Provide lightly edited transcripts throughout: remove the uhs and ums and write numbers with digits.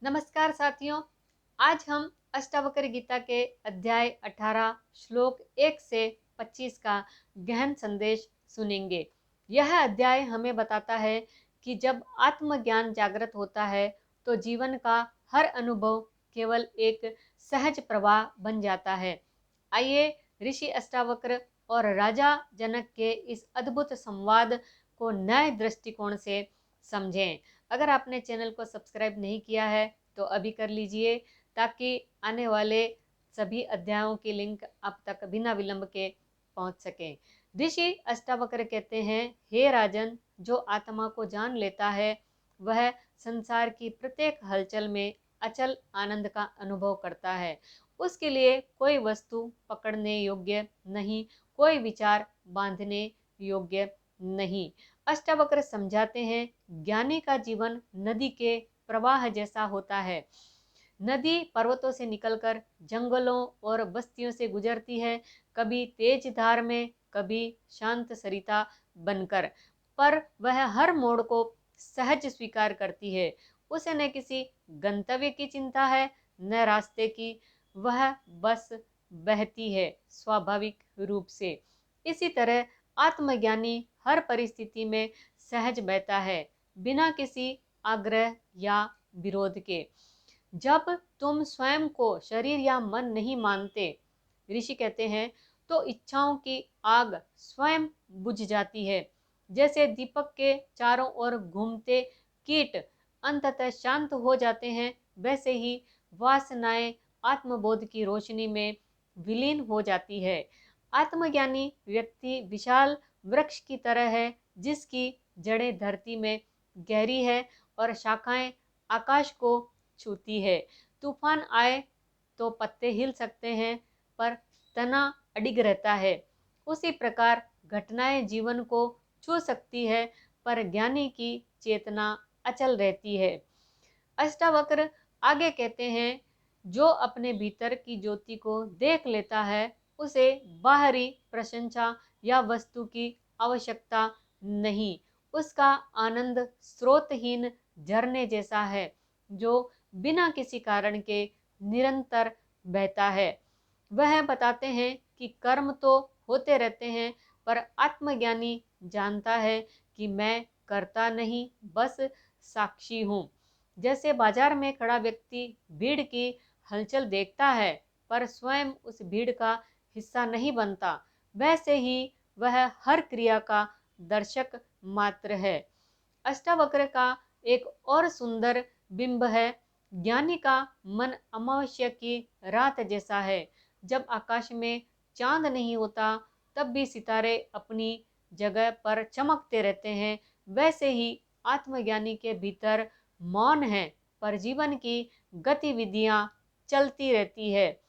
नमस्कार साथियों। आज हम अष्टावक्र गीता के अध्याय 18 श्लोक 1 से 25 का गहन संदेश सुनेंगे। यह अध्याय हमें बताता है कि जब आत्मज्ञान जागृत होता है तो जीवन का हर अनुभव केवल एक सहज प्रवाह बन जाता है। आइए ऋषि अष्टावक्र और राजा जनक के इस अद्भुत संवाद को नए दृष्टिकोण से समझें। अगर आपने चैनल को सब्सक्राइब नहीं किया है तो अभी कर लीजिए, ताकि आने वाले सभी अध्यायों की लिंक आप तक बिना विलंब के पहुंच सके। ऋषि अष्टावक्र कहते हैं, हे राजन, जो आत्मा को जान लेता है वह संसार की प्रत्येक हलचल में अचल आनंद का अनुभव करता है। उसके लिए कोई वस्तु पकड़ने योग्य नहीं, कोई विचार बांधने योग्य नहीं। अष्टावक्र समझाते हैं, ज्ञानी का जीवन नदी के प्रवाह जैसा होता है। नदी पर्वतों से निकलकर जंगलों और बस्तियों से गुजरती है, कभी तेज धार में, कभी शांत सरिता बनकर, पर वह हर मोड़ को सहज स्वीकार करती है। उसे न किसी गंतव्य की चिंता है, न रास्ते की। वह बस बहती है स्वाभाविक रूप से। इसी तरह आत्मज्ञानी हर परिस्थिति में सहज बहता है, बिना किसी आग्रह या विरोध के। जब तुम स्वयं को शरीर या मन नहीं मानते, ऋषि कहते हैं, तो इच्छाओं की आग स्वयं बुझ जाती है। जैसे दीपक के चारों ओर घूमते कीट अंततः शांत हो जाते हैं, वैसे ही वासनाएं आत्मबोध की रोशनी में विलीन हो जाती है। आत्मज्ञानी व्यक्ति विशाल वृक्ष की तरह है, जिसकी जड़ें धरती में गहरी है और शाखाएं आकाश को छूती है। तूफान आए तो पत्ते हिल सकते हैं, पर तना अडिग रहता है। उसी प्रकार घटनाएं जीवन को छू सकती है, पर ज्ञानी की चेतना अचल रहती है। अष्टावक्र आगे कहते हैं, जो अपने भीतर की ज्योति को देख लेता है, उसे बाहरी प्रशंसा या वस्तु की आवश्यकता नहीं। उसका आनंद स्रोतहीन झरने जैसा है, जो बिना किसी कारण के निरंतर बहता है। वह बताते हैं कि कर्म तो होते रहते हैं, पर आत्मज्ञानी जानता है कि मैं करता नहीं, बस साक्षी हूँ। जैसे बाजार में खड़ा व्यक्ति भीड़ की हलचल देखता है, पर स्वयं उस भीड़ का हिस्सा नहीं बनता, वैसे ही वह हर क्रिया का दर्शक मात्र है। अष्टावक्र का एक और सुंदर बिंब है, ज्ञानी का मन अमावस्या की रात जैसा है। जब आकाश में चांद नहीं होता, तब भी सितारे अपनी जगह पर चमकते रहते हैं। वैसे ही आत्मज्ञानी के भीतर मौन है, पर जीवन की गतिविधियां चलती रहती है।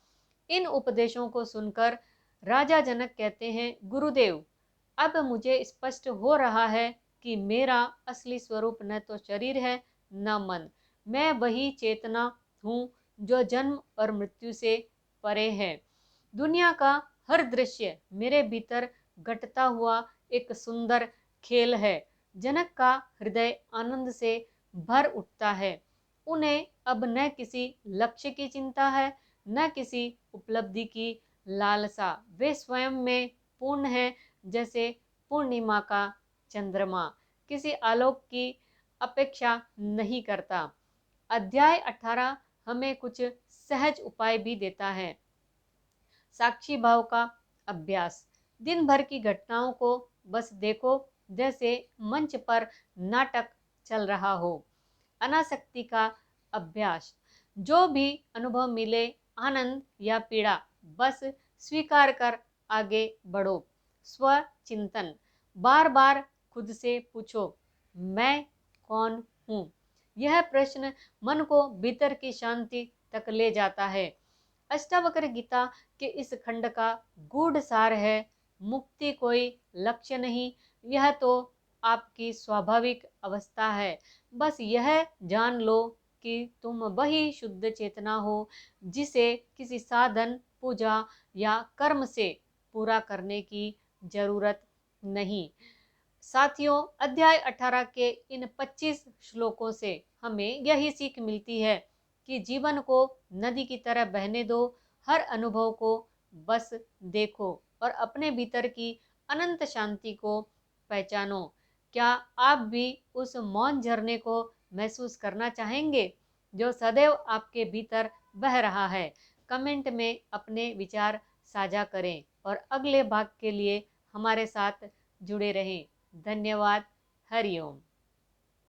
इन उपदेशों को सुनकर राजा जनक कहते हैं, गुरुदेव, अब मुझे स्पष्ट हो रहा है कि मेरा असली स्वरूप न तो शरीर है, न मन। मैं वही चेतना हूँ जो जन्म और मृत्यु से परे है। दुनिया का हर दृश्य मेरे भीतर घटता हुआ एक सुंदर खेल है। जनक का हृदय आनंद से भर उठता है। उन्हें अब न किसी लक्ष्य की चिंता है, न किसी उपलब्धि की लालसा। वे स्वयं में पूर्ण है, जैसे पूर्णिमा का चंद्रमा किसी आलोक की अपेक्षा नहीं करता। अध्याय 18 हमें कुछ सहज उपाय भी देता है। साक्षी भाव का अभ्यास। दिन भर की घटनाओं को बस देखो जैसे मंच पर नाटक चल रहा हो। अनासक्ति का अभ्यास। जो भी अनुभव मिले, आनंद या पीड़ा, बस स्वीकार कर आगे बढ़ो। स्व चिंतन। बार बार खुद से पूछो, मैं कौन हूँ? यह प्रश्न मन को भीतर की शांति तक ले जाता है। अष्टावक्र गीता के इस खंड का गूढ़ सार है, मुक्ति कोई लक्ष्य नहीं, यह तो आपकी स्वाभाविक अवस्था है। बस यह जान लो कि तुम वही शुद्ध चेतना हो, जिसे किसी साधन, पूजा या कर्म से पूरा करने की जरूरत नहीं। साथियों, अध्याय 18 के इन 25 श्लोकों से हमें यही सीख मिलती है कि जीवन को नदी की तरह बहने दो, हर अनुभव को बस देखो और अपने भीतर की अनंत शांति को पहचानो। क्या आप भी उस मौन झरने को महसूस करना चाहेंगे जो सदैव आपके भीतर बह रहा है? कमेंट में अपने विचार साझा करें और अगले भाग के लिए हमारे साथ जुड़े रहें। धन्यवाद। हरिओम।